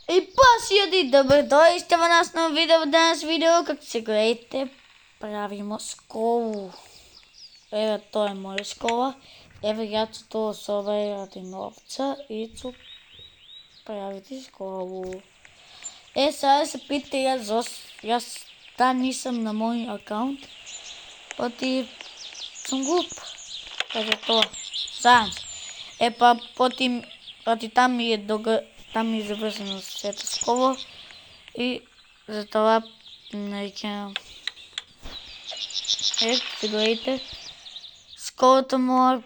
И пасијади, добро дојсте во нас ново видео, данас видео, како се гледате, правимо сколу. Еве, тоа е моја скола. Еве, ја ќе тоа со ради новца и ќе правити сколу. Сега се питате јас нисам на мој акаунт, поти сум глуп. Еве тоа. Сам се. Поти там ми е завршено сето скола и затоа ќе се гледате. Сколата моја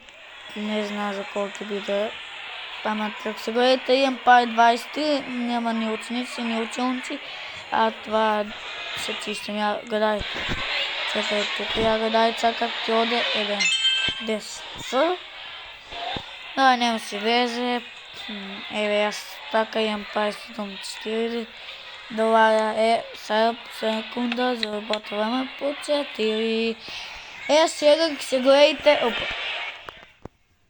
не знам за колку ќе биде. Ама како се гледате имам пари 23, нема ни ученици, ни училници, а това се чистим. Ја гледајте. Чекај тука, ја гледајте како ќе оде еден 10. Да, нема си везе. Еве јас така имам пари $74. Сега секунда за работа време по 4. Сега ќе се гледате. Опа.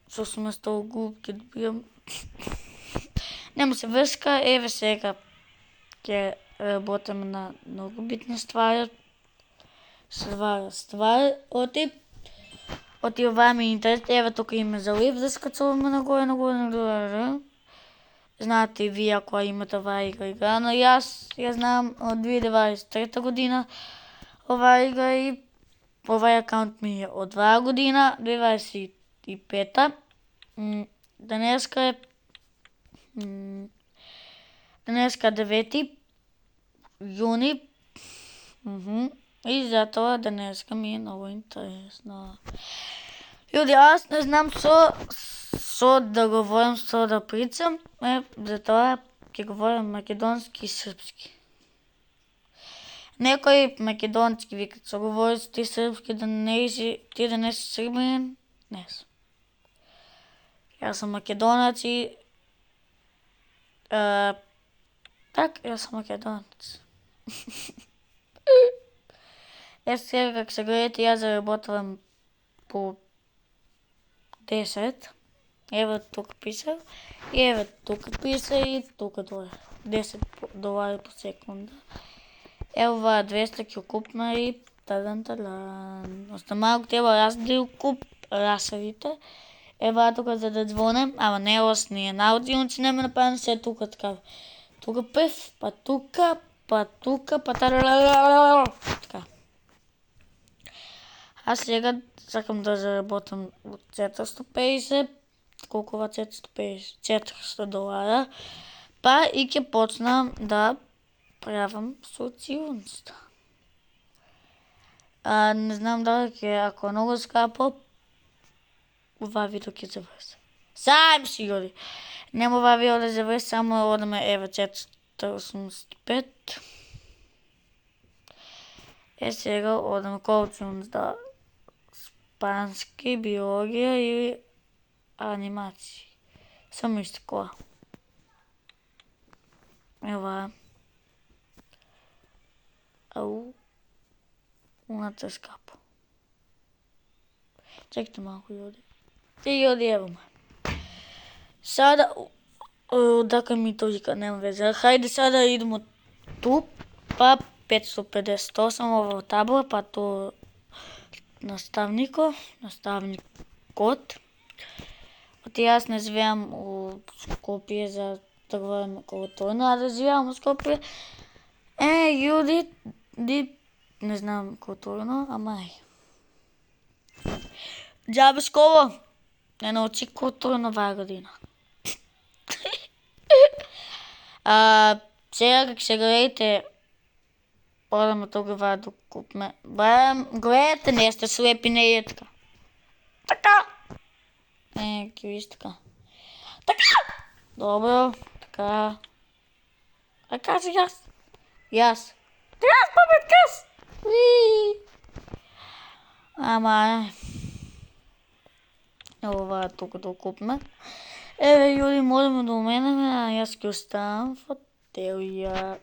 Што сум стол глуп, ќе добијам. Нема се врска, еве сега ќе работам на многу битна ствар. Ствар, оти ова ми интерес, еве тука има за лифт да скачуваме нагоре. Знаете и вие ако имате оваа игра, но јас ја знам од 2023 година оваа игра и овај акаунт ми е од 2 година, 2025. Денеска е 9 јуни. И затоа денеска ми е многу интересно. Јуди, јас не знам со да говорам, со да прицам, затоа ќе говорам македонски и српски. Некои македонски викат со говориш ти српски, ти да не си србинин, не сум. Јас сум македонец и јас сум македонец. Сега како се гледате, јас заработувам по 10. Еве тука писа. И еве тука писа и тука доле. $10 по секунда. Ево оваа 200 ќе купна и тадан. Оста малку треба јас да ја куп расадите. Ева тука за да звонем, ама не осни научилници нема направено се тука така. Тука прв, па тука, па така. А сега сакам да заработам од 450, колку ова 450? $400. Па и ќе почнам да правам со училницата. Не знам дали ќе, ако многу скапо, ова видео ќе заврши. Сам си јуди. Нема ова видео да заврши, само одаме еве 485. Сега одаме кој училница? Испански, биологија и анимации. Само исто која. Ева. Уната скапо. Чекайте малку, јуди. Јуди, ево ме. Сада, одака ми толика, нема везе. Хајде сада идемо ту, па 558 ова табла, па то наставникот. Оти јас не живеам у Скопје за да говорам културно, а да живеам у Скопје. Јуди, не знам културно, ама џабе школа, не научи културно оваа година. Сега како се гледате, одаме тука ваа да купме. Гледате, не сте слепи, не е така. Така! Ќе видиш така. Така! Добро, така. А кажи јас. Јас. Јас, папет, каз! Ама ова тука да купме. Еве, јуди, можеме да уменеме, а јас ќе оставам фотелија.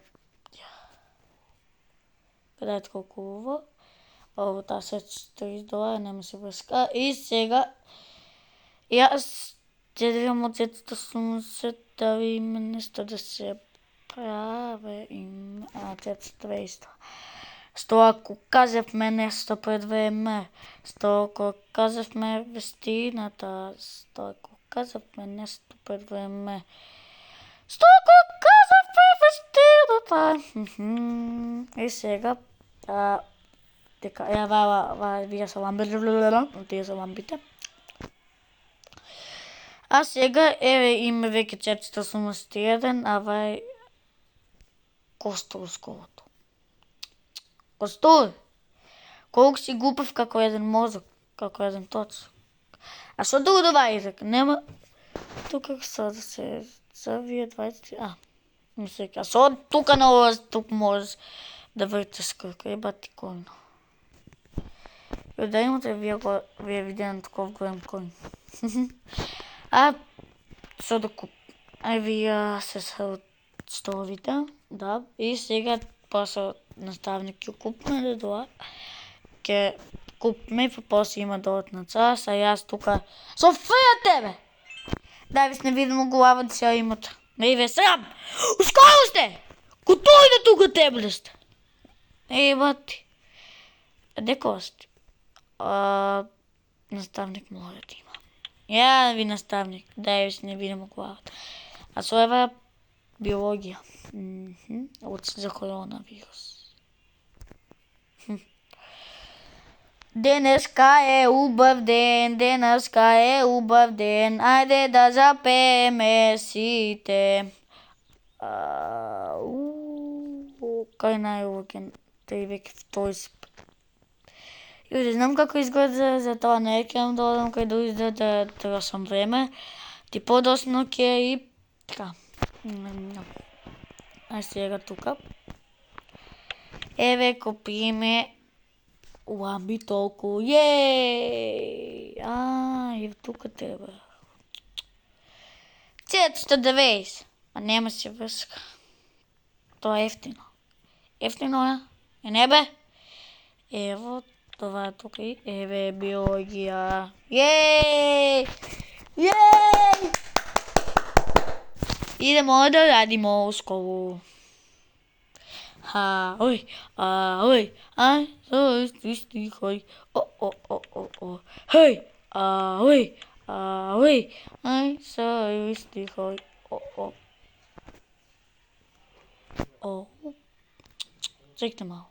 Гледате колку ова. Ово таа се $30, нема се врска. И сега јас ќе дадам од 480, да ви мене 110 Праве им тецата исто. Што ако кажавме нешто пред време, што ако кажавме вестината, што ако кажавме нешто пред време, што ако кажавме вестината. И сега, дека вие се ламбите, тие се ламбите. А сега, еве име веќе 481, ава е Костовсковото. Костов, колку си глупав како еден мозок, како еден тоц. А што друго добавите? Нема тука со да се вие 20. Мислеќ, а со тука на ова тук можеш да вртиш круг, бати којно. Да имате вие видено таков голем којн. А со да вие се столовите, да, и сега после наставник ќе купме да доа, ќе купме и после има доdatна час, а јас тука Софија тебе! Да вис не видимо глава да се имате. Не ве срам! У школа сте! Кој да тука тебе сте? Бати. Дека сте? Наставник мора да има. Ја ви наставник, да вис не видимо главата. А со ева биологија. За коронавирус. Денеска е убав ден, денеска е убав ден, ајде да запееме сите. Кај најлуѓен, тој веќе втори си пат. Јуди, знам како изгледа, за тоа не ќе да одам кај други да трошам време. Ти подосно ќе и така. Ај сега тука. Еве купиме ламби толку. Јеј! Еве тука треба. 490. А нема се врска. Тоа е ефтино. Ефтино е? Не бе? Ево, това е тука и еве биологија. Јеј! Јеј! Идемо да радимо у школу. Ај, стихој. Хеј, ај, стихој. Чекайте мало.